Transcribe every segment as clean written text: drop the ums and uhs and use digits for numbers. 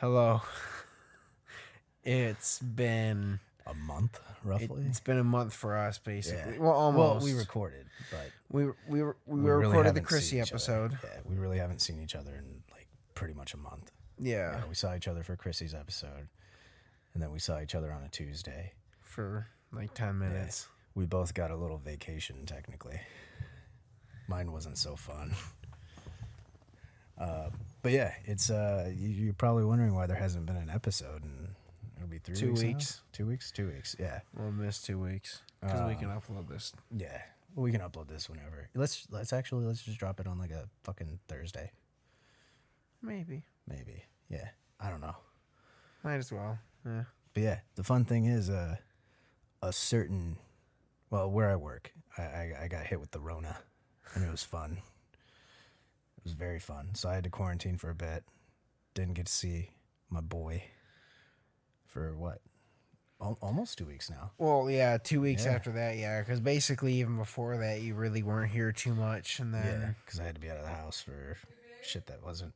Hello. It's been A month, roughly. it's been a month for us, basically. Yeah. Well, almost. Well, we recorded, but we really recorded the haven't Chrissy seen each other. episode. Yeah, we really haven't seen each other in like pretty much a month. Yeah, We saw each other for Chrissy's episode, and then we saw each other on a Tuesday. for like 10 minutes. We both got a little vacation, technically. Mine wasn't so fun. But yeah, it's you're probably wondering why there hasn't been an episode, and it'll be 3 2 weeks. weeks. 2 weeks. 2 weeks. Yeah. We'll miss 2 weeks because we can upload this. Yeah. We can upload this whenever. Let's just drop it on like a fucking Thursday. Maybe. Maybe. Yeah. I don't know. Might as well. Yeah. But yeah, the fun thing is a certain, well, where I work, I got hit with the Rona, and it was fun. It was very fun. So I had to quarantine for a bit. Didn't get to see my boy for what? Almost 2 weeks now. Well, yeah, 2 weeks Yeah. after that, yeah, because basically even before that, you really weren't here too much, and Yeah, then because I had to be out of the house for shit that wasn't.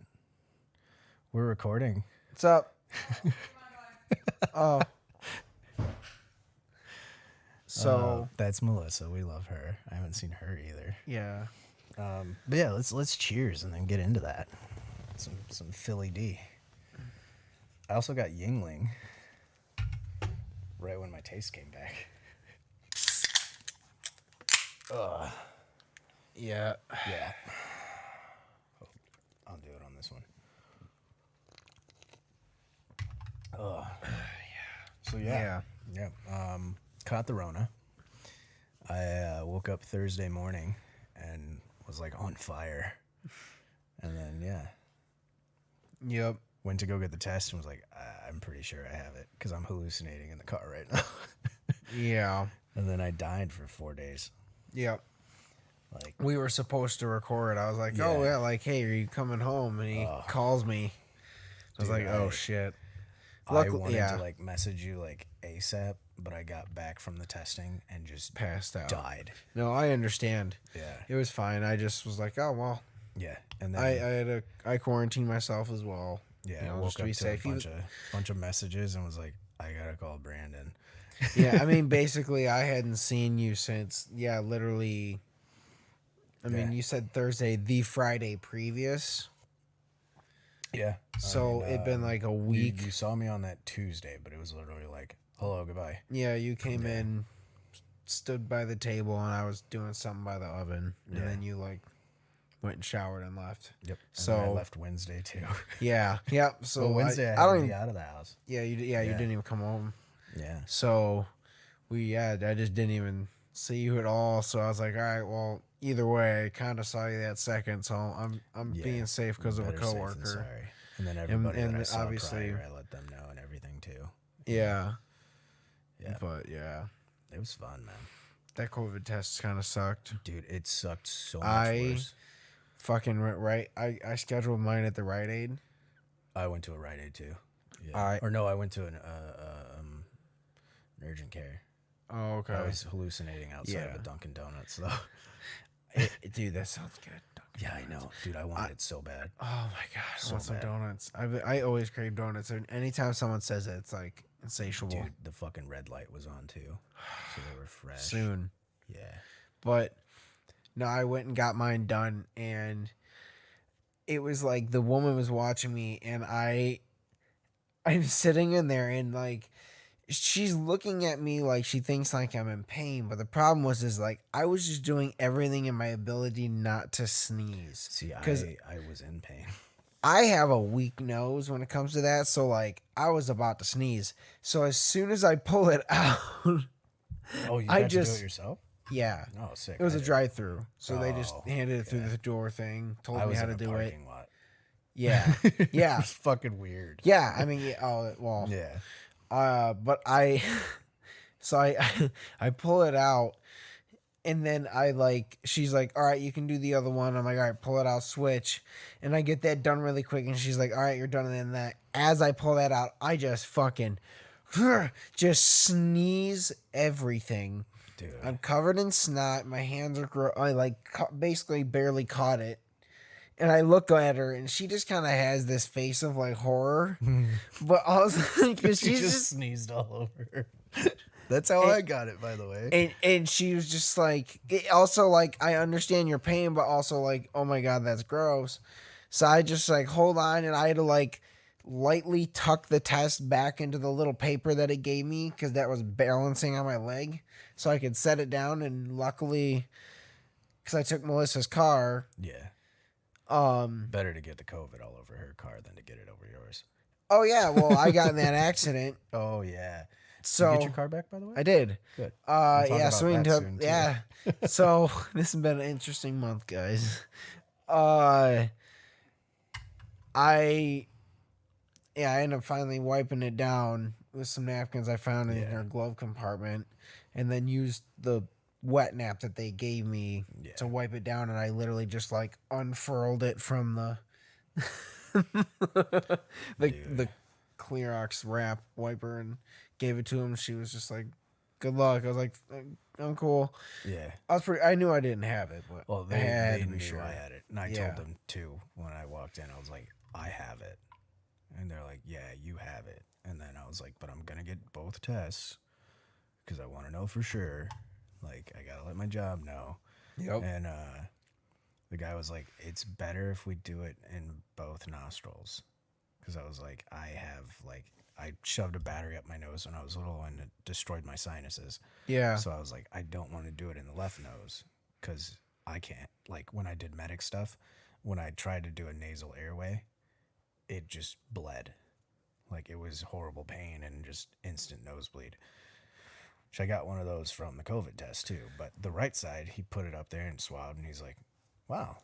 We're recording. what's up? Oh. So That's Melissa. We love her. I haven't seen her either. yeah. But yeah, let's cheers and then get into that. Some Philly D. I also got Yingling right when my taste came back. Ugh. Yeah. Yeah. Oh, I'll do it on this one. Ugh. So yeah. Caught the Rona. I woke up Thursday morning and was like on fire. And then Yep. went to go get the test and was like, I'm pretty sure I have it because I'm hallucinating in the car right now. Yeah. And then I died for 4 days. Yep. Like, We were supposed to record. I was like, Yeah. oh, yeah, like, hey, are you coming home? And he calls me. I was Dude, like, oh, shit. I Luckily- wanted yeah. to like message you like ASAP, but I got back from the testing and just Passed out. died. No, I understand. Yeah. It was fine. I just was like, oh, well. Yeah. And then I quarantined myself as well. yeah, you know, I woke just to up be to safe. a bunch of messages and was like, I gotta call Brandon. Yeah, I mean, basically, I hadn't seen you since, literally. I mean, Yeah. you said Thursday, the Friday previous. Yeah. So it'd been like a week. You saw me on that Tuesday, but it was literally like, hello, goodbye. Yeah, you came in, stood by the table, and I was doing something by the oven. And Yeah. then you, like, went and showered and left. Yep. So- And then I left Wednesday too. Yeah. So Well, Wednesday I I had don't to even. be out of the house. Yeah, you Yeah. didn't even come home. Yeah. So I just didn't even see you at all. So I was like, all right, well, either way, I kind of saw you that second. So I'm Yeah. being safe because of a Better safe than coworker. sorry. And then everybody and that I saw obviously- prior, I let them know and everything too. Yeah. Yeah. But yeah, It was fun, man. that COVID test kind of sucked. Dude, it sucked so much I- worse. Fucking right. I scheduled mine at the Rite Aid. I went to a Rite Aid too. Yeah. I- Or no, I went to an urgent care. Oh, okay. I was hallucinating outside Yeah. of a Dunkin' Donuts though. Dude, that sounds good. Yeah, I know. Dude, I wanted it so bad. Oh my god, I So want some bad. donuts. I always crave donuts. And anytime someone says it, it's like insatiable. Dude, the fucking red light was on too. So they were fresh. Soon. Yeah. But no, I went and got mine done, and it was like the woman was watching me, and I'm sitting in there, and like she's looking at me like she thinks like I'm in pain. But the problem is like I was just doing everything in my ability not to sneeze. See, 'Cause I was in pain. I have a weak nose when it comes to that, so like I was about to sneeze. So as soon as I pull it out, Oh, you I got to do just- it yourself? yeah. Oh, sick. It was I a did. drive-through, so they just Oh, handed it through yeah. the door thing, told I me was how in to a do it. parking lot. Yeah, yeah, It was fucking weird. yeah. I mean, well, Yeah. but so I pull it out, and then she's like, all right, you can do the other one. I'm like, all right, pull it out, switch, and I get that done really quick, and she's like, all right, you're done. And then as I pull that out, I just fucking just sneeze everything. Dude. I'm covered in snot. My hands are I basically barely caught it, And I look at her, and she just kind of has this face of like horror, but also because She she's just just sneezed all over her. That's how I got it, by the way. and she was just like, it also like, I understand your pain, but also like, oh my god, that's gross. So I just like hold on, and I had to like lightly tuck the test back into the little paper that it gave me because that was balancing on my leg, so I could set it down. And luckily, because I took Melissa's car, Yeah. um, Better to get the COVID all over her car than to get it over yours. oh yeah, well I got in that accident, Oh, yeah. Did you get your so car back, by the way? I did. Good. We'll talk Yeah, about so we that ended up, soon, too. yeah. So this has been an interesting month, guys. Uh, I yeah, I ended up finally wiping it down with some napkins I found in her glove compartment, and then used the wet nap that they gave me to wipe it down, and I literally just like unfurled it from the the Clorox wrap wiper and gave it to him. She was just like, "Good luck." I was like, "I'm cool." Yeah. I knew I didn't have it, but Well, I had they to be knew sure. I had it. And I told them, too, when I walked in. I was like, I have it. And they're like, yeah, you have it. And then I was like, but I'm going to get both tests because I want to know for sure. Like, I got to let my job know. Yep. And the guy was like, it's better if we do it in both nostrils. Because I was like, I shoved a battery up my nose when I was little and it destroyed my sinuses. Yeah. So I was like, I don't want to do it in the left nose because I can't. Like, when I did medic stuff, when I tried to do a nasal airway, it just bled. Like, it was horrible pain and just instant nosebleed. Which I got one of those from the COVID test, too. But the right side, he put it up there and swabbed, and he's like, wow,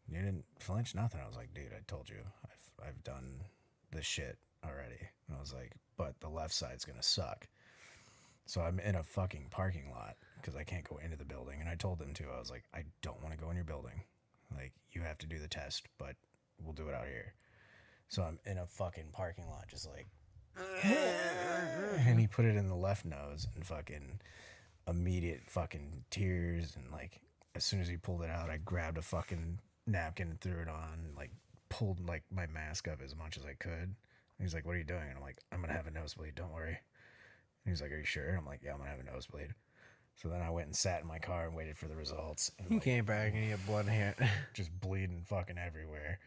you didn't flinch, nothing. I was like, dude, I told you, I've done this shit already. And I was like, but the left side's gonna suck. So I'm in a fucking parking lot because I can't go into the building. And I told them too, I was like, I don't want to go in your building. Like, you have to do the test, but we'll do it out here. So I'm in a fucking parking lot, just like, and he put it in the left nose, and fucking immediate fucking tears. And like, as soon as he pulled it out, I grabbed a fucking napkin and threw it on, like pulled like my mask up as much as I could. And he's like, what are you doing? And I'm like, I'm gonna have a nosebleed, don't worry. And he's like, are you sure? And I'm like, yeah, I'm gonna have a nosebleed. So then I went and sat in my car and waited for the results. And He came back and he had blood hand. just bleeding fucking everywhere.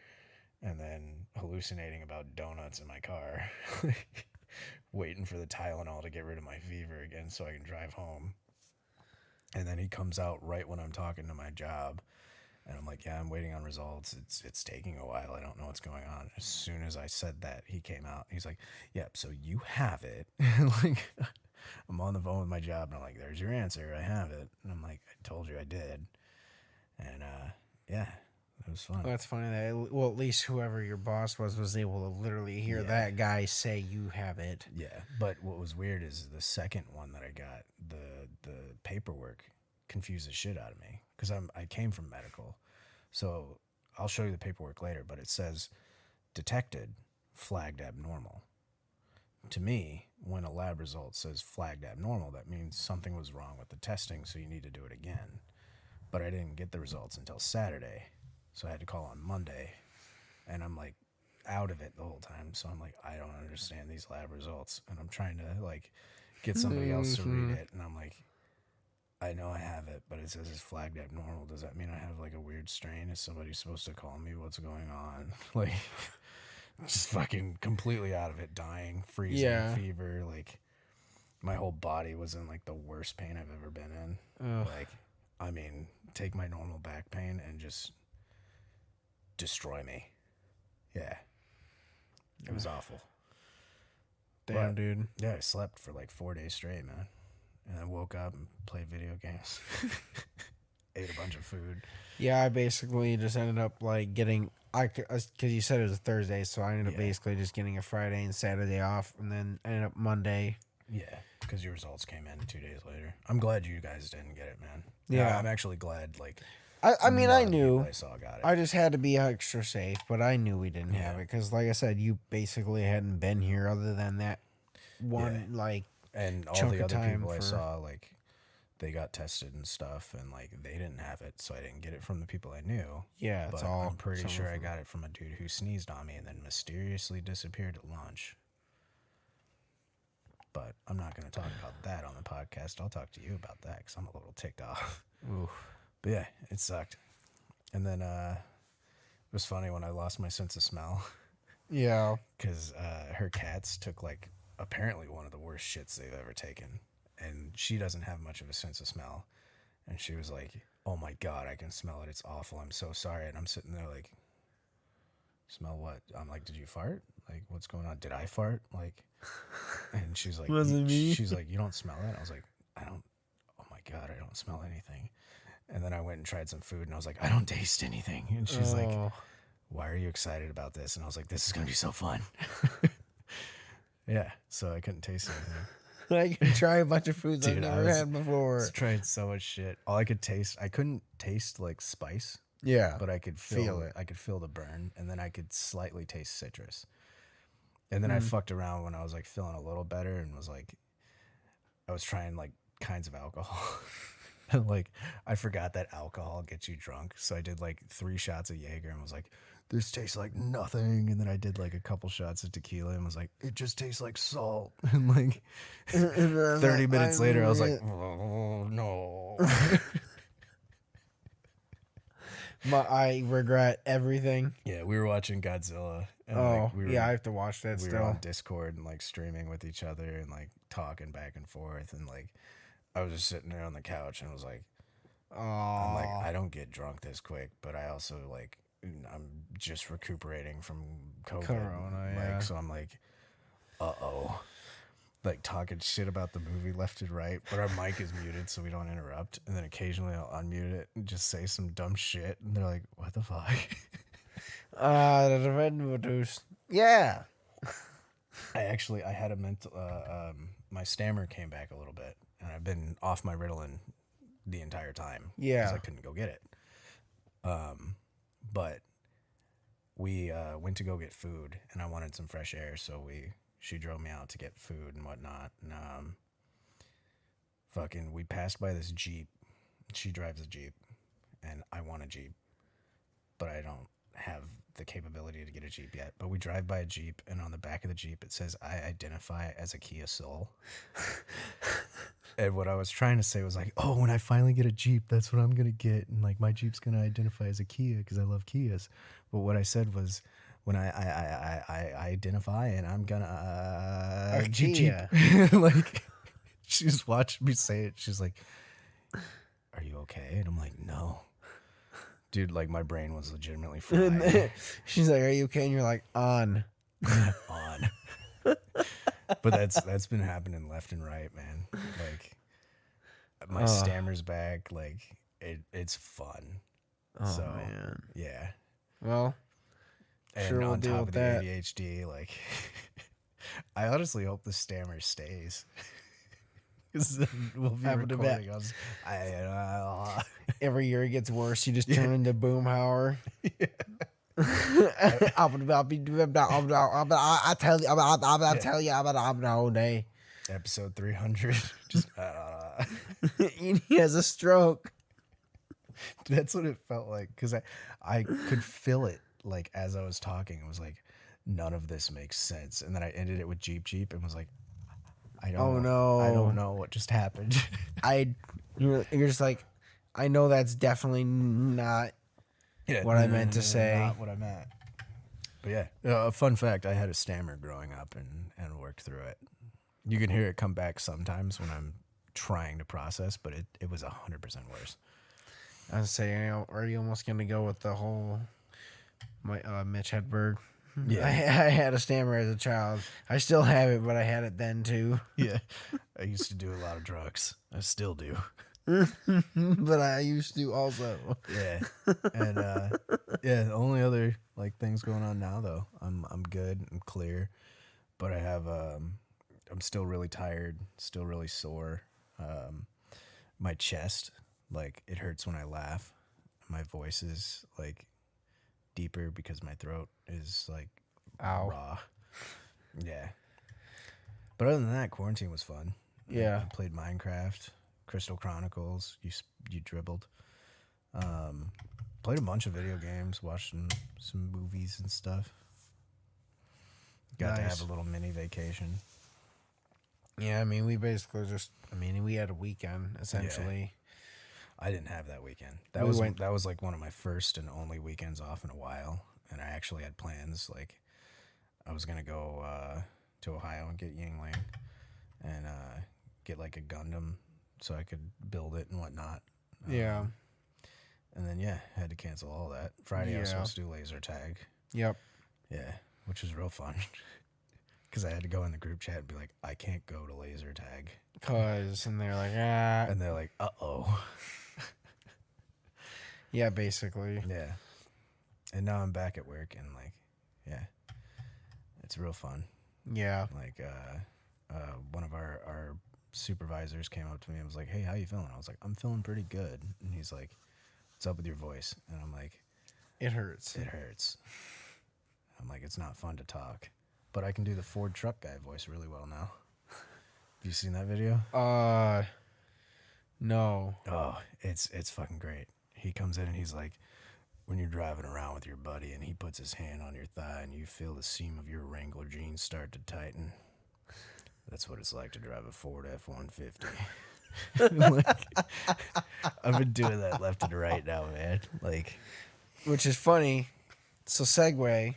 And then hallucinating about donuts in my car. Waiting for the Tylenol to get rid of my fever again so I can drive home. And then he comes out right when I'm talking to my job. And I'm like, yeah, I'm waiting on results. It's taking a while. I don't know what's going on. As soon as I said that, he came out. He's like, yep, so you have it. Like, I'm on the phone with my job, and I'm like, there's your answer. I have it. And I'm like, I told you I did. And, yeah, it was fun. Well, that's funny that, well, at least whoever your boss was able to literally hear that guy say you have it. Yeah, but what was weird is the second one that I got, the paperwork confused the shit out of me because I came from medical. So I'll show you the paperwork later, but it says detected, flagged abnormal. To me, when a lab result says flagged abnormal, that means something was wrong with the testing, so you need to do it again. But I didn't get the results until Saturday, so I had to call on Monday, and I'm like out of it the whole time. So I'm like, I don't understand these lab results, and I'm trying to like get somebody else to read it, and I'm like, I know I have it, but it says it's flagged abnormal. Does that mean I have like a weird strain? Is somebody supposed to call me? What's going on? Like, just fucking completely out of it, dying, freezing, fever. Like, my whole body was in like the worst pain I've ever been in. Ugh. Like, I mean, take my normal back pain and just destroy me. Yeah. It was awful. Damn, dude. Yeah, I slept for like 4 days straight, man. And I woke up and played video games. Ate a bunch of food. Yeah, I basically just ended up like getting, because you said it was a Thursday, so I ended up basically just getting a Friday and Saturday off, and then ended up Monday. Yeah, because your results came in 2 days later. I'm glad you guys didn't get it, man. Yeah. I'm actually glad, like, I mean, I knew. I saw got it. I just had to be extra safe, but I knew we didn't have it, because like I said, you basically hadn't been here other than that one, like, and all chunk the of other time people I saw, like, they got tested and stuff, and like they didn't have it, so I didn't get it from the people I knew. Yeah, it's But all I'm pretty someone sure I from- got it from a dude who sneezed on me and then mysteriously disappeared at lunch. But I'm not going to talk about that on the podcast. I'll talk to you about that because I'm a little ticked off. Oof. But yeah, it sucked. And then it was funny when I lost my sense of smell Yeah. because her cats took like apparently one of the worst shits they've ever taken. And she doesn't have much of a sense of smell. And she was like, oh my God, I can smell it. It's awful. I'm so sorry. And I'm sitting there like, smell what? I'm like, did you fart? Like, what's going on? Did I fart? Like, and she's like, Wasn't me. she's like, you don't smell it? I was like, I don't, oh my God, I don't smell anything. And then I went and tried some food and I was like, I don't taste anything. And she's like, why are you excited about this? And I was like, this is going to be so fun. Yeah. So I couldn't taste anything. I can try a bunch of foods I've Dude, never had before. I tried so much shit. All I could taste, I couldn't taste like spice, Yeah. but I could feel it. I could feel the burn, and then I could slightly taste citrus. And then I fucked around when I was like feeling a little better and was like, I was trying like kinds of alcohol. And like, I forgot that alcohol gets you drunk. So I did like 3 shots of Jaeger and was like, this tastes like nothing. And then I did like a couple shots of tequila and was like, it just tastes like salt. And like 30 minutes later, I was like, oh no. I regret everything. Yeah, we were watching Godzilla. And Oh, like, yeah, I have to watch that we still. were on Discord and like streaming with each other and like talking back and forth. And like, I was just sitting there on the couch and was like, I'm like, I don't get drunk this quick, but I also like, I'm just recuperating from COVID. Corona, like, yeah. So I'm like, uh-oh. Like talking shit about the movie left and right, but our mic is muted so we don't interrupt. And then occasionally I'll unmute it and just say some dumb shit. And they're like, what the fuck? The red reduce. Yeah. I had a mental, my stammer came back a little bit. And I've been off my Ritalin the entire time. Yeah. Because I couldn't go get it. But we went to go get food, and I wanted some fresh air, so she drove me out to get food and whatnot. And we passed by this Jeep. She drives a Jeep, and I want a Jeep, but I don't have the capability to get a Jeep yet. But we drive by a Jeep, and on the back of the Jeep, it says, I identify as a Kia Soul. And what I was trying to say was like, oh, when I finally get a Jeep, that's what I'm going to get. And like my Jeep's going to identify as a Kia because I love Kias. But what I said was when I identify and I'm going to Jeep. Like she just watched me say it. She's like, are you okay? And I'm like, no. Dude, like my brain was legitimately fried. She's like, are you okay? And you're like, on. On. But that's been happening left and right, man. Like my stammer's back. Like it's fun. Oh, so man. yeah. Well, And sure, we'll on deal top with of the that. ADHD, like I honestly hope the stammer stays. Because then we'll be Happen to recording. Every year it gets worse. You just turn into Boomhauer. I tell you, I'll tell you about the whole day. Episode 300. Just He has a stroke. that's what it felt like because I could feel it like as I was talking. It was like none of this makes sense, and then I ended it with Jeep and was like, I don't know what just happened. You're just like, I know that's definitely not what I meant to say. Not what I meant. But yeah, a fun fact: I had a stammer growing up and worked through it. You can hear it come back sometimes when I'm trying to process, but it was 100% worse. I was saying, are you almost gonna go with the whole Mitch Hedberg? Yeah. I had a stammer as a child. I still have it, but I had it then too. Yeah, I used to do a lot of drugs. I still do. But I used to also. Yeah, and yeah, the only other like things going on now though, I'm good, I'm clear, but I have I'm still really tired, still really sore. My chest, like it hurts when I laugh. My voice is like deeper because my throat is like raw. Yeah, but other than that, quarantine was fun. Yeah. I played Minecraft. Crystal Chronicles. You dribbled. Played a bunch of video games. Watched some movies and stuff. Got to have a little mini vacation. Yeah, I mean, we basically we had a weekend, essentially. Yeah. I didn't have that weekend. That was like one of my first and only weekends off in a while. And I actually had plans. Like, I was going to go to Ohio and get Yingling and get like a Gundam so I could build it and whatnot. Yeah. And then, had to cancel all that. Friday, I was supposed to do laser tag. Yep. Yeah, which was real fun. Because I had to go in the group chat and be like, I can't go to laser tag. And they're like, ah. And they're like, uh-oh. Yeah, basically. Yeah. And now I'm back at work and, like, it's real fun. Yeah. Like, one of our supervisors came up to me and was like, hey, how you feeling? I was like, I'm feeling pretty good. And he's like, what's up with your voice? And I'm like, it hurts. It hurts. I'm like, it's not fun to talk. But I can do the Ford truck guy voice really well now. Have you seen that video? No. Oh, it's fucking great. He comes in and he's like, when you're driving around with your buddy and he puts his hand on your thigh and you feel the seam of your Wrangler jeans start to tighten. That's what it's like to drive a Ford F-150. Like, I've been doing that left and right now, man. Like, which is funny. So segue.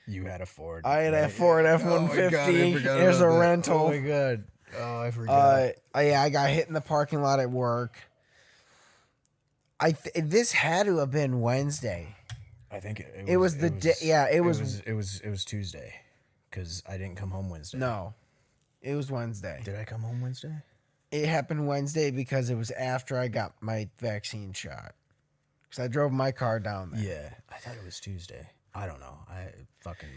You had a Ford. I had a Ford F-150. There's a rental. Oh my god. Oh, I forgot. I got hit in the parking lot at work. This had to have been Wednesday. I think it was the day. Yeah, it was Tuesday, because I didn't come home Wednesday. No, it was Wednesday. Did I come home Wednesday? It happened Wednesday because it was after I got my vaccine shot. Because I drove my car down there. Yeah, I thought it was Tuesday. I don't know.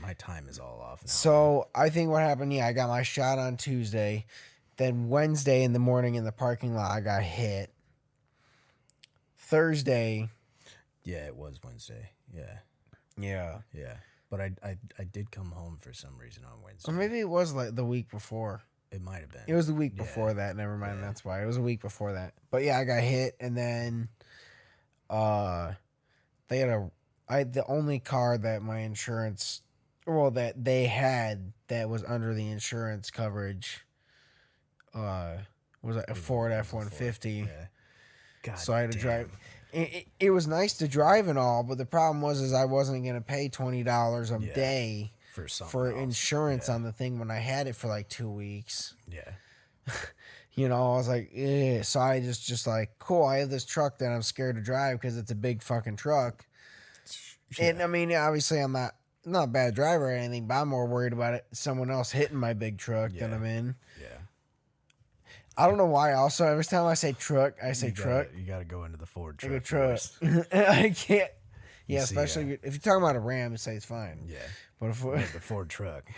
My time is all off now. So I think what happened, I got my shot on Tuesday. Then Wednesday in the morning in the parking lot, I got hit. Thursday. Yeah, it was Wednesday. Yeah. Yeah. Yeah. But I did come home for some reason on Wednesday. Or maybe it was like the week before. It might have been. It was the week before that. Never mind. Yeah. That's why. It was a week before that. But yeah, I got hit, and then they had the only car that my insurance, that they had that was under the insurance coverage was a Ford F-150. Yeah. God so I had to damn. drive. It was nice to drive and all, but the problem was I wasn't going to pay $20 a day for insurance on the thing when I had it for like 2 weeks. Yeah. I was like, so I just like, cool, I have this truck that I'm scared to drive because it's a big fucking truck. Yeah. And I mean, obviously I'm not a bad driver or anything, but I'm more worried about someone else hitting my big truck that I'm in. Yeah. I don't know why. Also, every time I say truck, truck. You got to go into the Ford truck. I can't. Yeah, especially if you're talking about a Ram, you say it's fine. Yeah. But the Ford truck.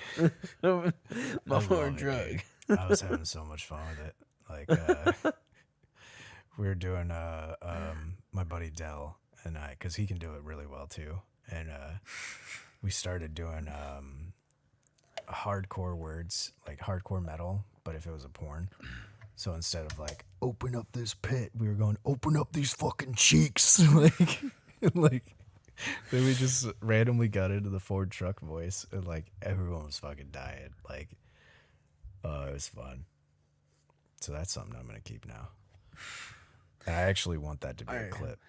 My Ford truck. I was having so much fun with it. Like, we were doing my buddy Dell and I, because he can do it really well too. And we started doing hardcore words, like hardcore metal, but if it was a porn. So instead of like, open up this pit, we were going, open up these fucking cheeks. like, then we just randomly got into the Ford truck voice, and like everyone was fucking dying. Like, it was fun. So that's something I'm going to keep now. And I actually want that to be a clip.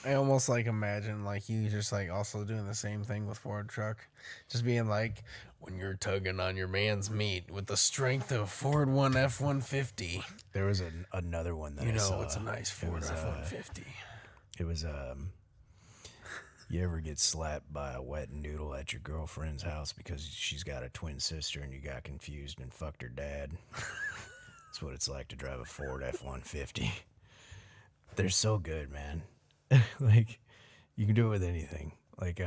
I almost like imagine like you just like also doing the same thing with Ford truck, just being like, when you're tugging on your man's meat with the strength of Ford F-150. There was another one that I saw. It's a nice Ford F-150. It was you ever get slapped by a wet noodle at your girlfriend's house because she's got a twin sister and you got confused and fucked her dad? That's what it's like to drive a Ford F-150. They're so good, man. Like, you can do it with anything. Like,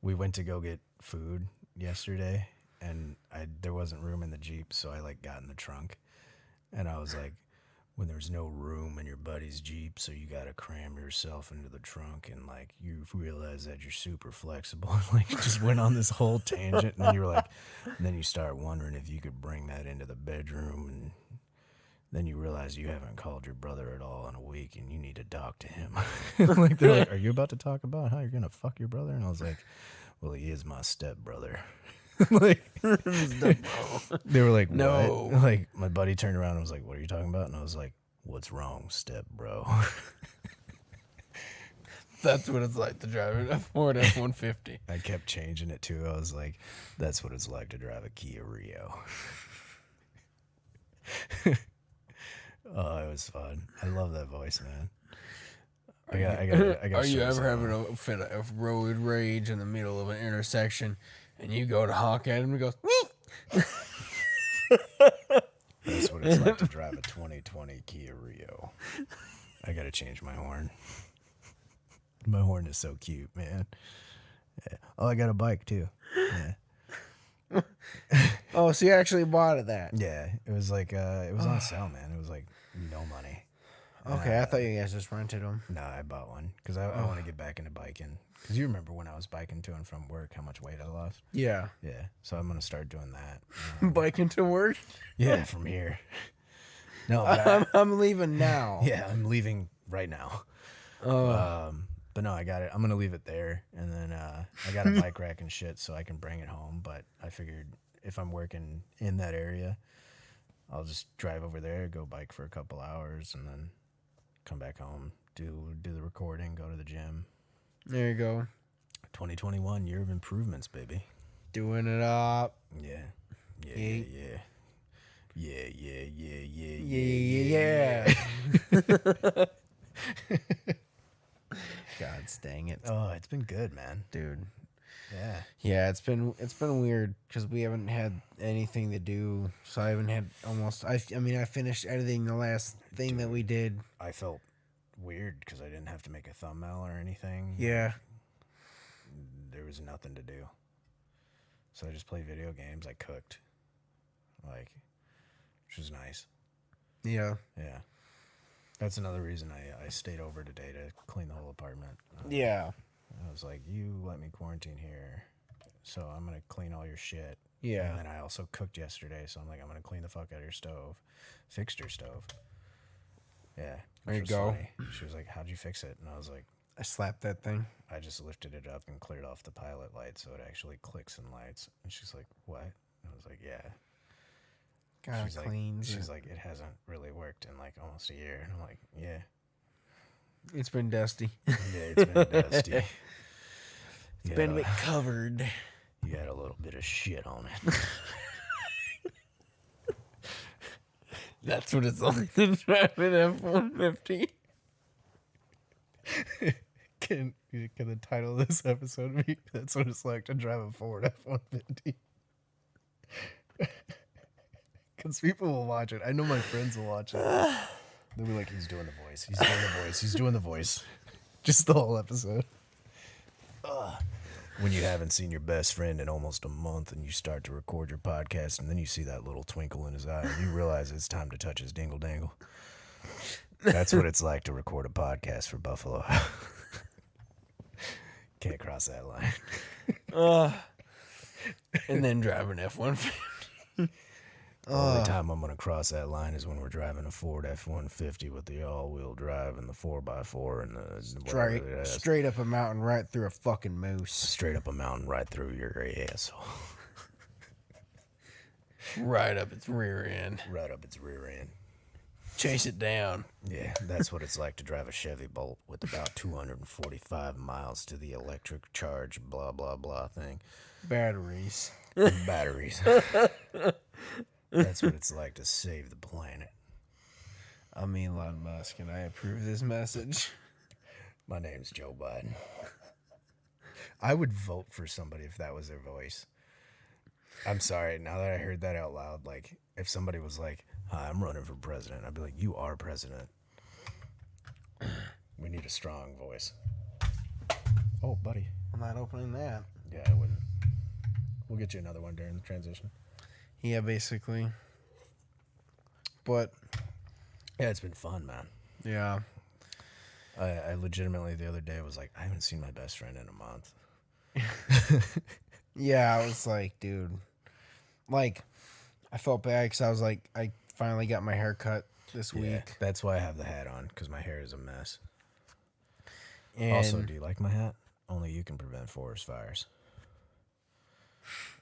we went to go get food yesterday, and there wasn't room in the Jeep, so I like got in the trunk, and I was like, when there's no room in your buddy's Jeep, so you gotta cram yourself into the trunk, and like you realize that you're super flexible. Like you just went on this whole tangent, and then you were like, and then you start wondering if you could bring that into the bedroom, and then you realize you haven't called your brother at all in a week, and you need to talk to him. Like they're like, "Are you about to talk about how you're gonna fuck your brother?" And I was like, "Well, he is my stepbrother." Like they were like, No. "What?" Like my buddy turned around and was like, "What are you talking about?" And I was like, "What's wrong, step bro?" That's what it's like to drive a Ford F-150. I kept changing it too. I was like, "That's what it's like to drive a Kia Rio." Oh, it was fun. I love that voice, man. I got. Are you ever having a fit of road rage in the middle of an intersection, and you go to honk at him and he goes, "Wee!" That's what it's like to drive a 2020 Kia Rio. I gotta change my horn. My horn is so cute, man. Yeah. Oh, I got a bike too. Yeah. Oh, so you actually bought it that? Yeah, it was like it was on sale, man. It was like no money. Okay, I thought you guys just rented them. No, I bought one because I want to get back into biking. Because you remember when I was biking to and from work, how much weight I lost? Yeah. Yeah, so I'm gonna start doing that. Biking to work? Yeah, from here. No, but I'm leaving now. yeah, I'm leaving right now. But no, I got it. I'm gonna leave it there, and then I got a bike rack and shit, so I can bring it home. But I figured if I'm working in that area, I'll just drive over there, go bike for a couple hours, and then come back home, do the recording, go to the gym. There you go. 2021, year of improvements, baby. Doing it up. Yeah. Yeah, Yeah. yeah, yeah. Yeah, yeah, yeah, Yeah. yeah, God dang it. Oh, it's been good, man. Dude. Yeah. Yeah, it's been weird because we haven't had anything to do. So I haven't had almost. I finished editing the last thing that we did. I felt weird because I didn't have to make a thumbnail or anything. Yeah. There was nothing to do. So I just played video games. I cooked. Like, which was nice. Yeah. Yeah. That's another reason I stayed over today to clean the whole apartment. Yeah. I was like, you let me quarantine here, so I'm going to clean all your shit. Yeah. And then I also cooked yesterday, so I'm like, I'm going to clean the fuck out of your stove. Fixed your stove. Yeah. There you was go. funny. She was like, how'd you fix it? And I was like, I slapped that thing. I just lifted it up and cleared off the pilot light so it actually clicks and lights. And she's like, what? And I was like, yeah. God, cleans. She's like, it hasn't really worked in like almost a year. And I'm like, yeah. It's been dusty. Yeah, it's been dusty. It's been a bit covered. You got a little bit of shit on it. That's what it's like to drive an F-150. Can the title of this episode be "That's what it's like to drive a Ford F-150"? Because people will watch it. I know my friends will watch it. They'll be like, he's doing the voice. He's doing the voice. He's doing the voice. Just the whole episode. When you haven't seen your best friend in almost a month and you start to record your podcast and then you see that little twinkle in his eye and you realize it's time to touch his dingle dangle. That's what it's like to record a podcast for Buffalo. Can't cross that line. And then drive an F-150. The only time I'm going to cross that line is when we're driving a Ford F-150 with the all-wheel drive and the 4x4 and the Straight up a mountain right through a fucking moose. straight up a mountain right through your asshole. Right up its rear end. Right up its rear end. Chase it down. Yeah, that's what it's like to drive a Chevy Bolt with about 245 miles to the electric charge blah, blah, blah thing. Batteries. Batteries. That's what it's like to save the planet. I'm Elon Musk, and I approve this message. My name's Joe Biden. I would vote for somebody if that was their voice. I'm sorry, now that I heard that out loud, like, if somebody was like, hi, I'm running for president, I'd be like, you are president. We need a strong voice. Oh, buddy. I'm not opening that. Yeah, I wouldn't. We'll get you another one during the transition. Yeah, basically. But Yeah, it's been fun, man. Yeah. I legitimately the other day was like, I haven't seen my best friend in a month. Yeah, I was like, dude, like, I felt bad because I was like, I finally got my hair cut this Yeah, week. that's why I have the hat on, because my hair is a mess. And Also, do you like my hat? Only you can prevent forest fires.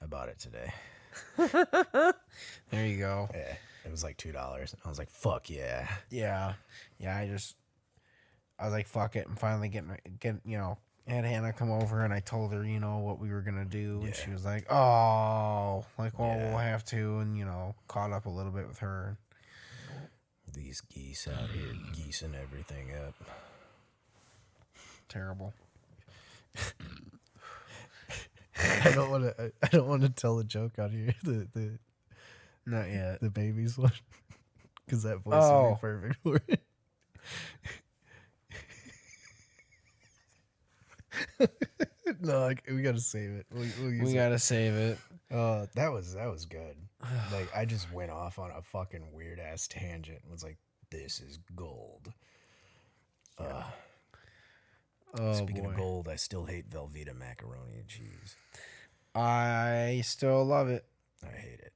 I bought it today. there you go. Yeah, it was like $2. I was like, fuck yeah. Yeah. Yeah, I was like, fuck it. I'm finally had Hannah come over and I told her, what we were going to do. Yeah. And she was like, oh, like, well, Yeah. we'll have to. And, caught up a little bit with her. These geese out here geesing everything up. Terrible. I don't want to tell a joke out here. The Not yet. the babies one, because that voice would be perfect for it. No, we gotta save it. We'll use We got to save it. that was good. Like, I just went off on a fucking weird ass tangent and was like, "This is gold." Speaking of gold, I still hate Velveeta macaroni and cheese. I still love it. I hate it.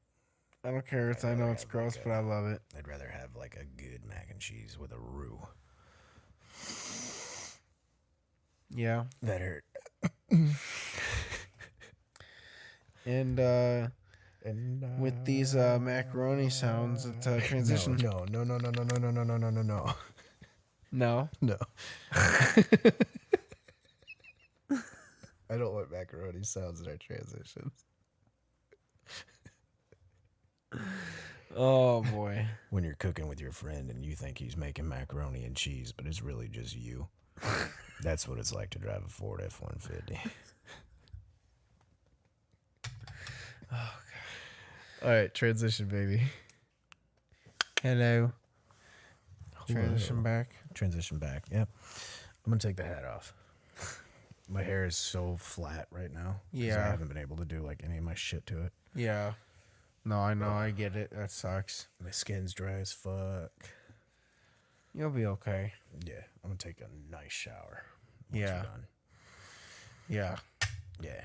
I don't care. I know it's gross, but I love it. I'd rather have like a good mac and cheese with a roux. Yeah. That hurt. And with these macaroni sounds, it's a transition. No. No. No. I don't want macaroni sounds in our transitions. Oh boy. When you're cooking with your friend and you think he's making macaroni and cheese, but it's really just you. That's what it's like to drive a Ford F-150. Oh, God. All right, transition, baby. Hello. Transition back. Transition back. Yep. I'm going to take the hat off. My hair is so flat right now. Yeah. I haven't been able to do like any of my shit to it. Yeah. No, I know. I get it. That sucks. My skin's dry as fuck. You'll be okay. Yeah. I'm going to take a nice shower. Yeah. Done. Yeah. Yeah.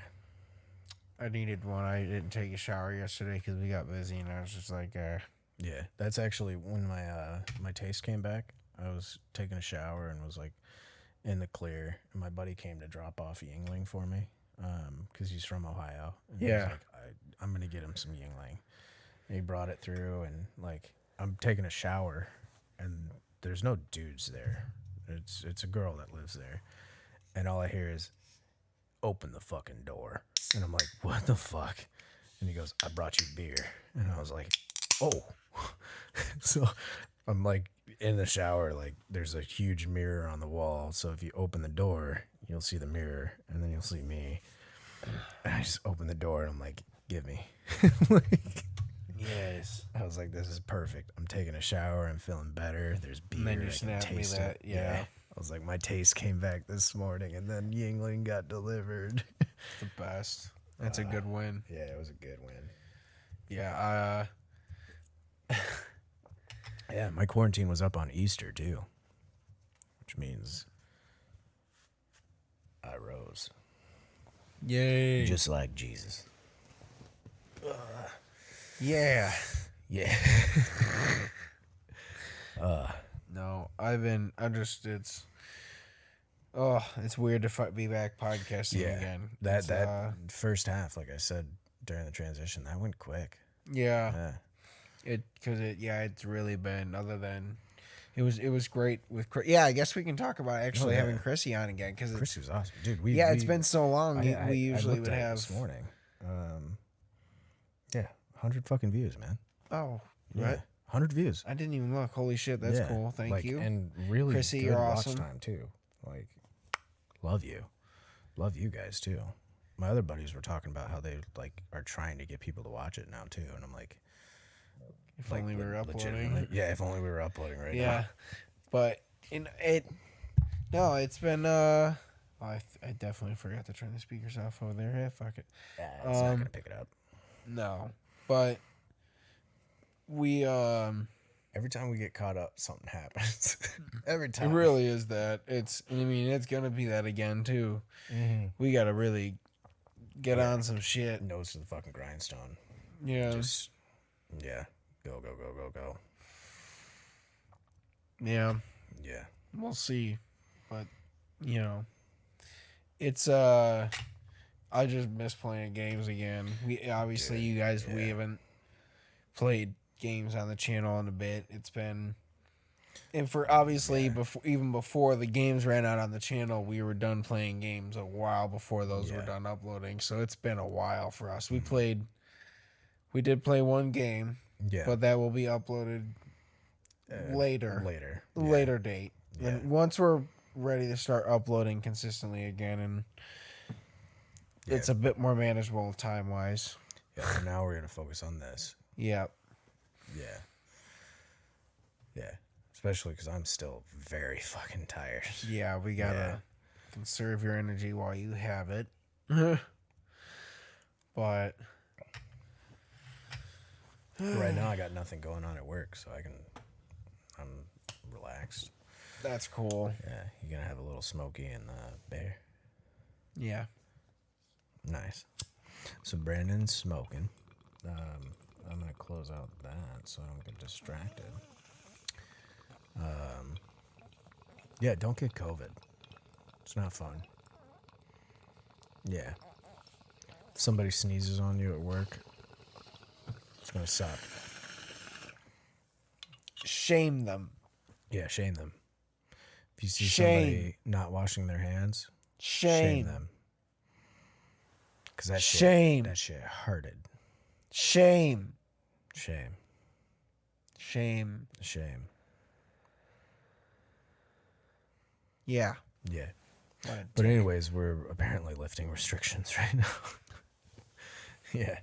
I needed one. I didn't take a shower yesterday because we got busy, and I was just like, Yeah, that's actually when my taste came back. I was taking a shower and was like in the clear, and my buddy came to drop off Yingling for me because he's from Ohio. And he was like, I'm gonna get him some Yingling. And he brought it through, and like I'm taking a shower, and there's no dudes there. It's a girl that lives there, and all I hear is, "Open the fucking door." And I'm like, what the fuck? And he goes, I brought you beer. And I was like, oh. So I'm like in the shower, like there's a huge mirror on the wall. So if you open the door, you'll see the mirror and then you'll see me. And I just open the door and I'm like, give me. yes. I was like, this is perfect. I'm taking a shower. I'm feeling better. There's beer. And then you snapped me that. Yeah. I was like, my taste came back this morning, and then Yingling got delivered. The best. That's a good win. Yeah, it was a good win. Yeah. Yeah, my quarantine was up on Easter too, which means I rose. Yay. Just like Jesus. Yeah. Yeah. No, it's weird to be back podcasting again. That first half, like I said during the transition, that went quick. Yeah. It's really been, other than it was great with Chris. Yeah, I guess we can talk about actually having Chrissy on again, because Chrissy was awesome, dude. It's been so long. We usually would have this morning. 100 fucking views, man. Oh, yeah. right. 100 views. I didn't even look. Holy shit, that's cool. Thank you. And really Chrissy, good you're watch awesome. time too. Like, love you guys too. My other buddies were talking about how they like are trying to get people to watch it now too, and I'm like, if only we were uploading. Yeah, if only we were uploading right now. Yeah, but it's been. I definitely forgot to turn the speakers off over there. Yeah, fuck it. Yeah, it's not gonna pick it up. No, but we every time we get caught up, something happens. Every It time. really is that. It's gonna be that again too. Mm-hmm. We gotta really get on some shit. Nose to the fucking grindstone. Yeah. Just, yeah. Go, go, go, go, go. Yeah. Yeah. We'll see. But, it's, I just miss playing games again. We obviously, Dude, you guys, we yeah. haven't played games on the channel in a bit. It's been, and for obviously even before the games ran out on the channel, we were done playing games a while before those were done uploading. So it's been a while for us. We did play one game, but that will be uploaded later date. Yeah. And once we're ready to start uploading consistently again, and it's a bit more manageable time wise. Yeah, for now we're gonna focus on this. Yeah. Yeah. Yeah. Especially because I'm still very fucking tired. Yeah, we gotta conserve your energy while you have it. But right now I got nothing going on at work, so I'm relaxed. That's cool. Yeah, you're gonna have a little Smokey and Bear. Yeah. Nice. So Brandon's smoking. I'm gonna close out that so I don't get distracted. Yeah, don't get COVID. It's not fun. Yeah. If somebody sneezes on you at work, it's gonna suck. Shame them. Yeah, shame them. If you see Shame. somebody not washing their hands, Shame them. Because that Shame. that shit hurted. Shame. Shame. Shame. Shame. Yeah. Yeah. But anyways, we're apparently lifting restrictions right now. Yeah.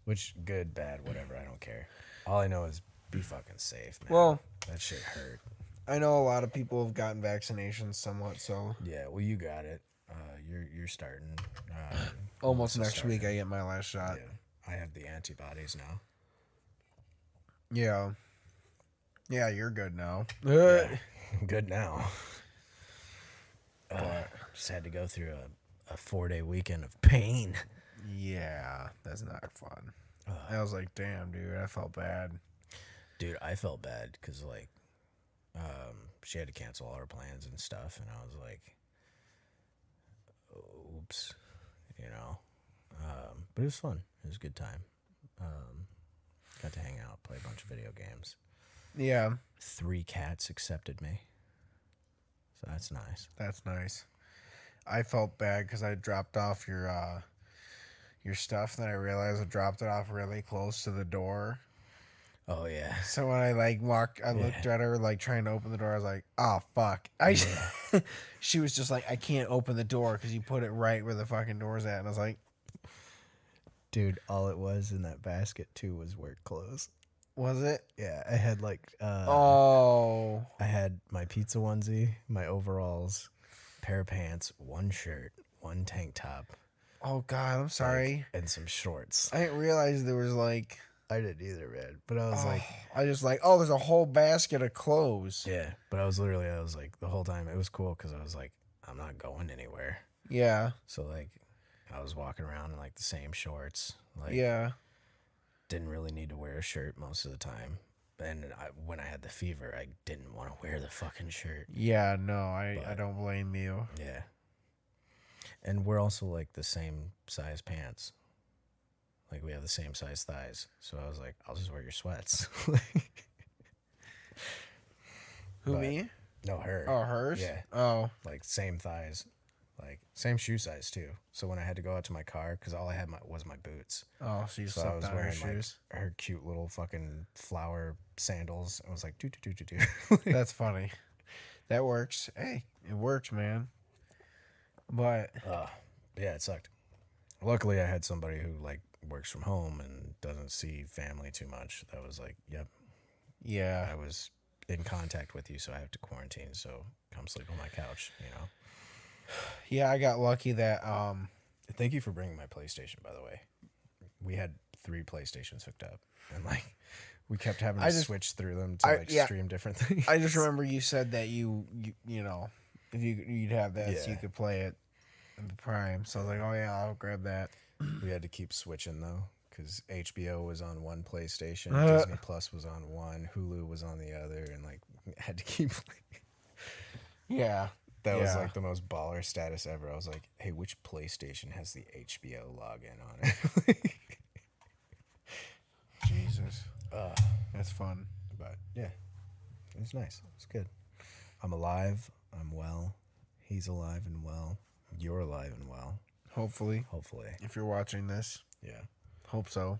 Which, good, bad, whatever, I don't care. All I know is be fucking safe, man. Well, that shit hurt. I know a lot of people have gotten vaccinations somewhat, so Yeah, well, you got it. You're starting. almost next week I get my last shot. Yeah. I have the antibodies now. Yeah. Yeah, you're good now. Yeah, good now. Just had to go through a 4-day weekend of pain. Yeah, that's not fun. I was like, damn, dude, I felt bad. Dude, I felt bad because, like, she had to cancel all her plans and stuff, and I was like, oops, you know. But it was fun. It was a good time. Got to hang out, play a bunch of video games. Yeah. 3 cats accepted me. So that's nice. That's nice. I felt bad because I dropped off your stuff, and then I realized I dropped it off really close to the door. Oh, yeah. So when I looked at her, like, trying to open the door, I was like, oh, fuck. She was just like, I can't open the door because you put it right where the fucking door's at. And I was like, dude, all it was in that basket, too, was work clothes. Was it? Yeah, I had, like, I had my pizza onesie, my overalls, pair of pants, 1 shirt, 1 tank top. Oh, God, I'm sorry. And some shorts. I didn't realize there was, like... I didn't either, man. But I was like... I just like, oh, there's a whole basket of clothes. Yeah, but I was like, the whole time, it was cool because I was like, I'm not going anywhere. Yeah. So, like, I was walking around in, like, the same shorts. Like, yeah. Didn't really need to wear a shirt most of the time. And when I had the fever, I didn't want to wear the fucking shirt. Yeah, no, I don't blame you. Yeah. And we're also, like, the same size pants. Like, we have the same size thighs. So I was like, I'll just wear your sweats. Who, me? No, her. Oh, hers? Yeah. Oh. Like, same thighs. Like, same shoe size, too. So when I had to go out to my car, because all I had was my boots. Oh, so you So I slept was on her wearing, shoes? like, her cute little fucking flower sandals. I was like, do. That's funny. That works. Hey, it works, man. But... yeah, it sucked. Luckily, I had somebody who, like, works from home and doesn't see family too much. That was like, yep. Yeah. I was in contact with you, so I have to quarantine, so come sleep on my couch, you know? Yeah, I got lucky that, Thank you for bringing my PlayStation, by the way. We had 3 PlayStations hooked up, and like we kept having to I just- switch through them to yeah. stream different things. I just remember you said that you know, if you'd have that so you Yeah. could play it in the Prime. So I was like, oh yeah, I'll grab that. We had to keep switching though, because HBO was on one PlayStation, Uh. Disney Plus was on one, Hulu was on the other, and like had to keep. Yeah. That was Yeah. like the most baller status ever. I was like, hey, which PlayStation has the HBO login on it? Jesus. That's fun. But yeah, it was nice. It was good. I'm alive. I'm well. He's alive and well. You're alive and well. Hopefully. Hopefully. If you're watching this. Yeah. Hope so.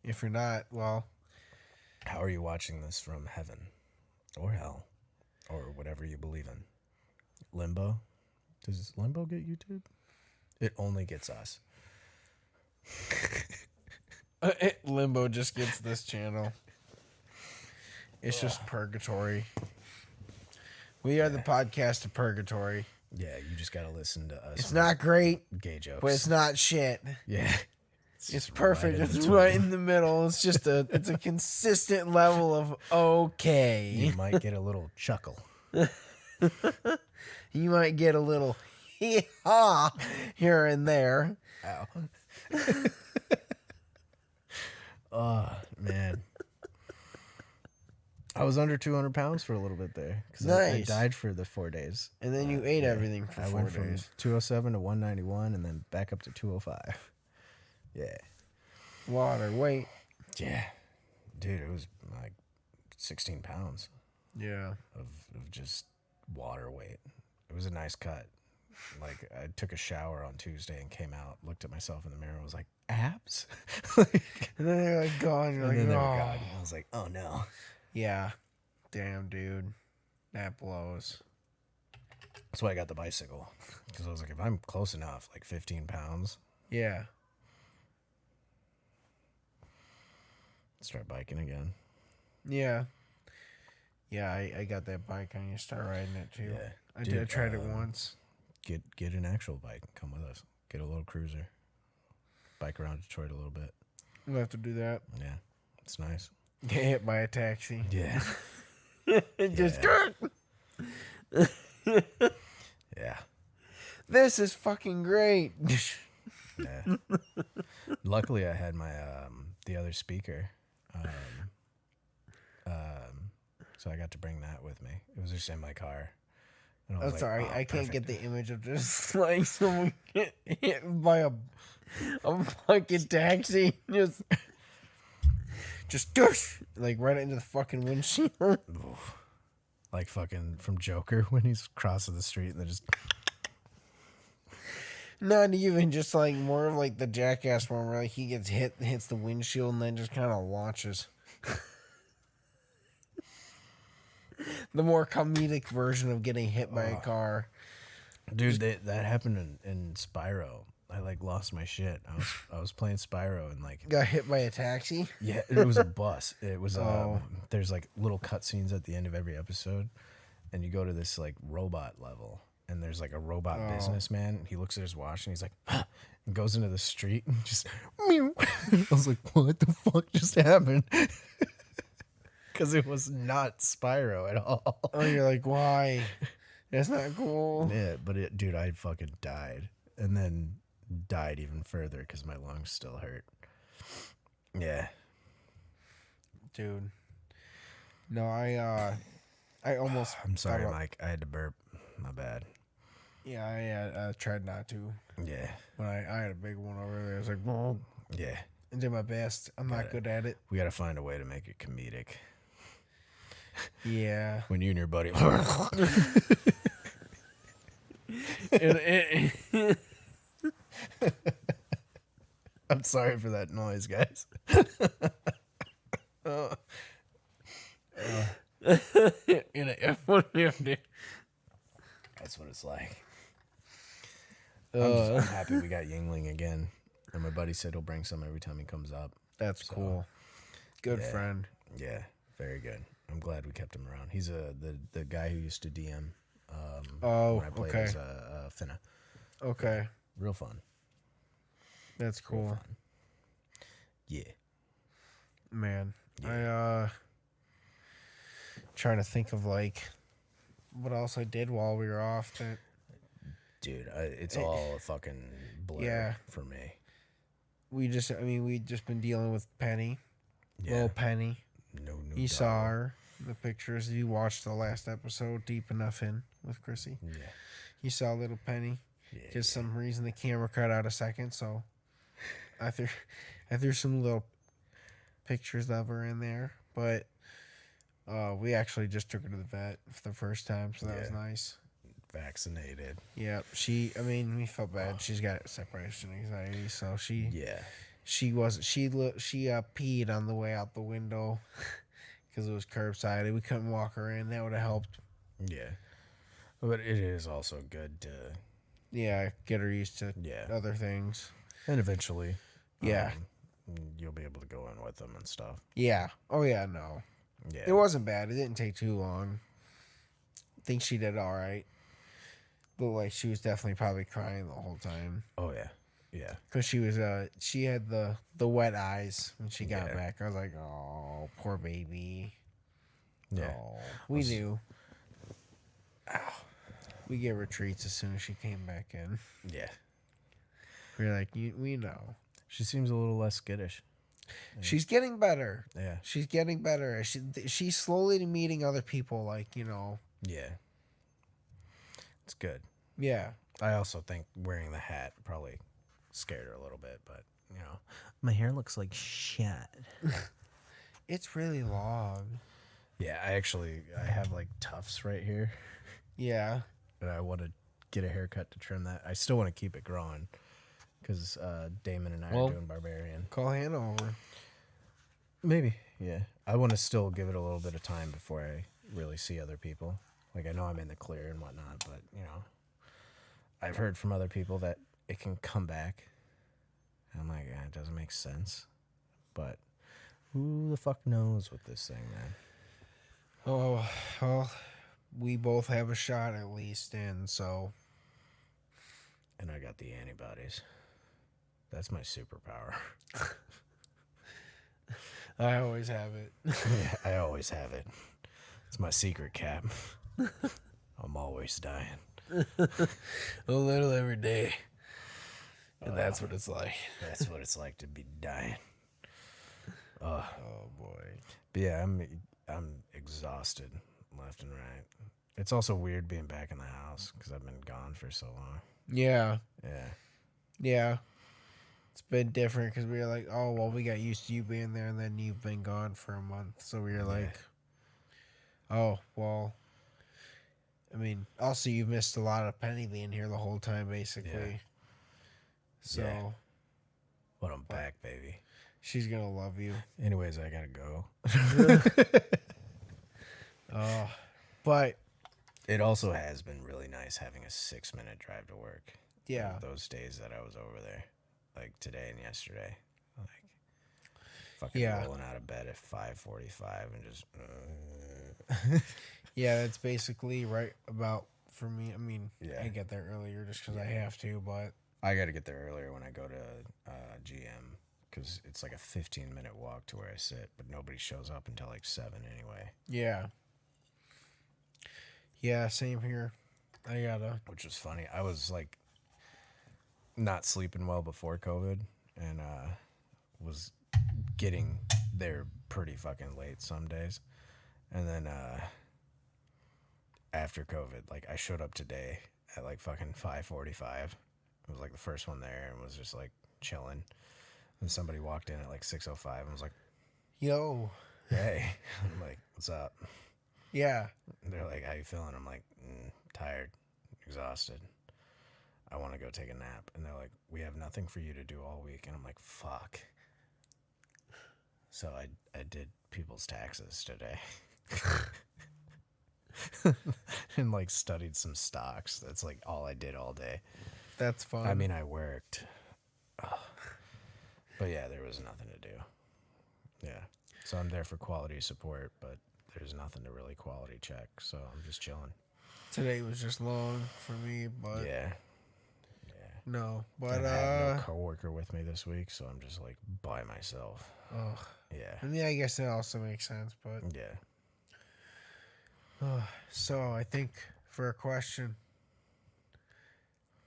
If you're not, well. How are you watching this from heaven or hell or whatever you believe in? Limbo? Does Limbo get YouTube? It only gets us. Limbo just gets this channel. It's just purgatory. We are the podcast of purgatory. Yeah, you just got to listen to us. It's not great, gay jokes. but it's not shit. Yeah. It's perfect. right in It's between. right in the middle. It's just it's a consistent level of okay. You might get a little chuckle. You might get a little hee-haw here and there. Ow. Oh, man. I was under 200 pounds for a little bit there. Because I Nice. died for the 4 days. And then you ate everything for I 4 went from days. 207 to 191 and then back up to 205. Yeah. Water, weight. Yeah. Dude, it was like 16 pounds Yeah. of just water weight. It was a nice cut. Like, I took a shower on Tuesday and came out, looked at myself in the mirror and was like, abs? And then they're like gone. You're And like, then they were oh. gone. I was like, oh no. Yeah. Damn, dude. That blows. That's why I got the bicycle. Because I was like, if I'm close enough, like 15 pounds, Yeah. start biking again. Yeah. Yeah, I got that bike. I need to start riding it too. Yeah. I Dude, did. I tried it once. Get an actual bike and come with us. Get a little cruiser. Bike around Detroit a little bit. We'll have to do that. Yeah. It's nice. Get hit by a taxi. Yeah. Just Yeah. this is fucking great. Yeah. Luckily, I had my the other speaker, so I got to bring that with me. It was just in my car. And I was I'm like, sorry, oh, I can't perfect. get the image of just like someone get hit by a fucking taxi. Just like right into the fucking windshield. Oof. Like fucking from Joker when he's crossing the street and then just Not even just like more of like the Jackass one where like he gets hits the windshield and then just kind of launches. The more comedic version of getting hit by a car. dude. That happened in Spyro. I like lost my shit. I was playing Spyro and like Got hit by a taxi. yeah, it was a bus. It was Oh. there's like little cutscenes at the end of every episode, and you go to this like robot level, and there's like a robot businessman. And he looks at his watch and he's like, huh, and goes into the street and just meow. I was like, what the fuck just happened? Because it was not Spyro at all. Oh, you're like, why? That's not cool. Yeah, but dude, I fucking died, and then died even further because my lungs still hurt. Yeah. Dude. No, I almost. I'm sorry, thought about- Mike. I had to burp. My bad. Yeah, I tried not to. Yeah. When I had a big one over there. I was like, well, Yeah. I did my best. I'm not good at it. We got to find a way to make it comedic. Yeah. When you and your buddy. I'm sorry for that noise, guys. That's what it's like. I'm happy we got Yingling again. And my buddy said he'll bring some every time he comes up. That's cool. Good yeah. friend. Yeah, very good. I'm glad we kept him around. He's the guy who used to DM when I played okay. as Finna. Okay. Real fun. That's cool. Yeah. Man, Yeah. I trying to think of like what else I did while we were off. That Dude, it's all a fucking blur yeah, for me. we just been dealing with Penny, Yeah. little Penny. No You dog. saw her, the pictures. You watched the last episode, Deep Enough In with Chrissy. Yeah. You saw little Penny. Yeah. Just some reason the camera cut out a second, so I threw some little pictures of her in there, but we actually just took her to the vet for the first time, so that was nice. Vaccinated. Yeah, we felt bad. She's got separation anxiety, so she peed on the way out the window because it was curbside. We couldn't walk her in. That would have helped. Yeah. But it is also good to get her used to other things. And eventually Yeah. You'll be able to go in with them and stuff. Yeah. Oh yeah, no. Yeah. It wasn't bad. It didn't take too long. I think she did all right. But like she was definitely probably crying the whole time. Oh yeah. Yeah. Because she had the wet eyes when she got back. I was like, oh, poor baby. Yeah. Oh, we knew. Ow. We gave her treats as soon as she came back in. Yeah. We were like, we know. She seems a little less skittish. She's getting better. Yeah. She's getting better. She's slowly meeting other people, like, Yeah. It's good. Yeah. I also think wearing the hat probably scared her a little bit, but, my hair looks like shit. It's really long. Yeah, I have like tufts right here. Yeah. And I want to get a haircut to trim that. I still want to keep it growing because Damon and I are doing Barbarian. Call Hannah over. Maybe, yeah. I want to still give it a little bit of time before I really see other people. Like, I know I'm in the clear and whatnot, but, I've heard from other people that it can come back. And I'm like, it doesn't make sense. But who the fuck knows with this thing, man? Oh, well, we both have a shot at least, and so. And I got the antibodies. That's my superpower. I always have it. Yeah, I always have it. It's my secret, Cap. I'm always dying. A little every day. And that's what it's like. That's what it's like to be dying. Oh, boy. But yeah, I'm exhausted left and right. It's also weird being back in the house because I've been gone for so long. Yeah. Yeah. Yeah. It's been different because we were like, oh, well, we got used to you being there, and then you've been gone for a month. So we were like, oh, well, I mean, also you've missed a lot of Penny being here the whole time, basically. Yeah. So. Yeah. But I'm back, baby. She's going to love you. Anyways, I got to go. But. It also has been really nice having a 6-minute drive to work. Yeah. Those days that I was over there. Like today and yesterday. Like fucking rolling out of bed at 5:45 and just Yeah, that's basically right about for me. I mean, I get there earlier just because I have to, but I got to get there earlier when I go to GM because it's like a 15-minute walk to where I sit, but nobody shows up until like 7 anyway. Yeah. Yeah, same here. I gotta. Which was funny. I was like not sleeping well before COVID and was getting there pretty fucking late some days. And then after COVID, like I showed up today at like fucking 5:45. It was like the first one there and was just like chilling. And somebody walked in at like 6:05 and was like, yo, hey. I'm like, what's up? Yeah. And they're like, how you feeling? I'm like, tired, exhausted. I want to go take a nap. And they're like, we have nothing for you to do all week. And I'm like, fuck. So I did people's taxes today. And like studied some stocks. That's like all I did all day. That's fun. I mean, I worked. But yeah, there was nothing to do. Yeah. So I'm there for quality support, but there's nothing to really quality check. So I'm just chilling. Today was just long for me, but Yeah. No, but And I have no coworker with me this week, so I'm just like by myself. oh, Yeah. I mean, I guess it also makes sense, but Yeah. so I think for a question,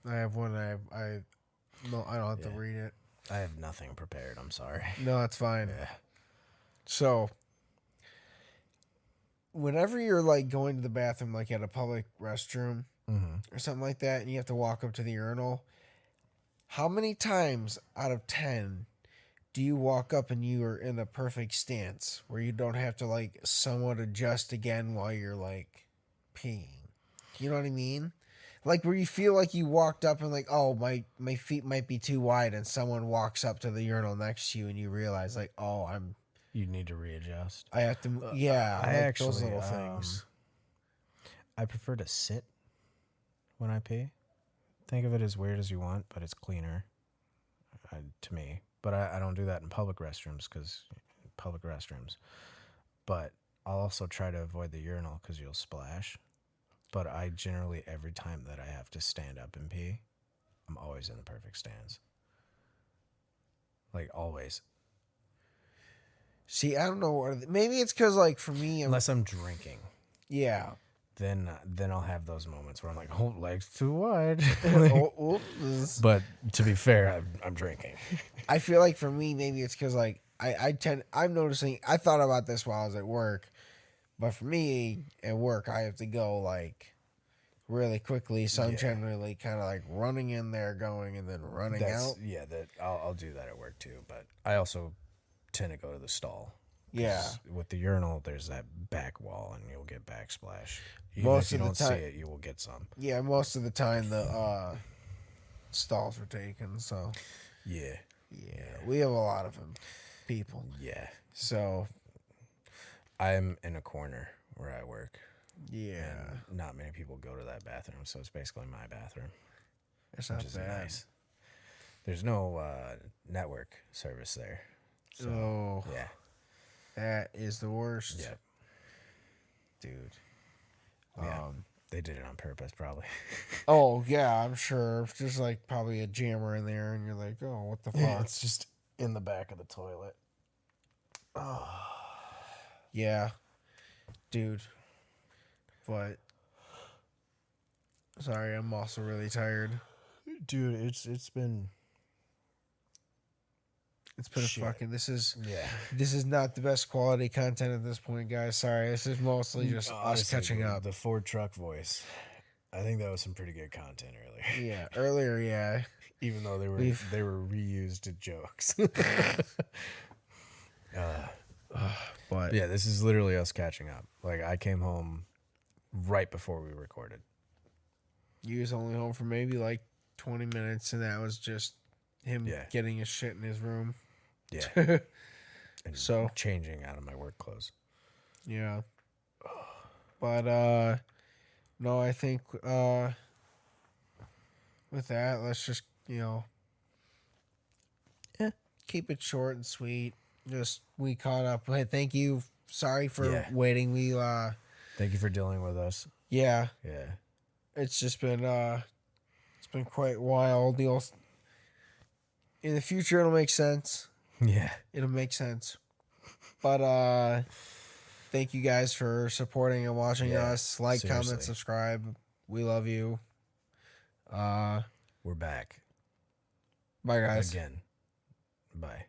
I have one. I no, I don't have to Yeah. read it. I have nothing prepared. I'm sorry. No, it's fine. Yeah. So, whenever you're like going to the bathroom, like at a public restroom or something like that, and you have to walk up to the urinal, how many times out of 10 do you walk up and you are in a perfect stance where you don't have to like somewhat adjust again while you're like peeing? You know what I mean? Like where you feel like you walked up and like, oh, my feet might be too wide, and someone walks up to the urinal next to you and you realize like, oh, You need to readjust. I have to, yeah, I like actually, those little things. I prefer to sit when I pee. Think of it as weird as you want, but it's cleaner to me. But I don't do that in public restrooms But I'll also try to avoid the urinal because you'll splash. But I generally, every time that I have to stand up and pee, I'm always in the perfect stance. Like, always. See, I don't know what. Maybe it's because, like, for me, Unless I'm drinking. yeah. Then I'll have those moments where I'm like, oh, legs too wide. But to be fair, I'm drinking. I feel like for me, maybe it's because, like, I'm noticing, I thought about this while I was at work, but for me, at work, I have to go, like, really quickly, so I'm generally kind of, like, running in there, going, and then running out. Yeah, I'll do that at work too, but I also tend to go to the stall. Yeah. With the urinal, there's that back wall, and you'll get backsplash. Even Most if you of the don't see time- it, you will get some. Yeah, most of the time, the stalls were taken, so. Yeah. Yeah, we have a lot of them, people. Yeah. So. I'm in a corner where I work. Yeah. And not many people go to that bathroom, so it's basically my bathroom. It's not which is bad. nice. There's no network service there. So, Oh. yeah. That is the worst. Yep. Dude. Yeah. They did it on purpose, probably. Oh, yeah, I'm sure. It's just like probably a jammer in there, and you're like, oh, what the fuck? It's just in the back of the toilet. Oh. Yeah. Dude. But. Sorry, I'm also really tired. Dude, it's been a shit. fucking. This Yeah. is not the best quality content at this point, guys. Sorry, this is mostly just us catching up. The Ford truck voice. I think that was some pretty good content earlier. Yeah, earlier, yeah. Even though they were reused jokes. But yeah, this is literally us catching up. Like, I came home right before we recorded. you was only home for maybe like 20 minutes, and that was just him getting his shit in his room. Yeah. And so changing out of my work clothes. Yeah. But no, I think with that, let's just, keep it short and sweet. Just we caught up. Hey, thank you. Sorry for waiting. We thank you for dealing with us. Yeah. Yeah. It's just been quite wild. In the future it'll make sense. Yeah. It'll make sense. But thank you guys for supporting and watching us. Like, seriously. comment, subscribe. We love you. We're back. Bye, guys. Again. Bye.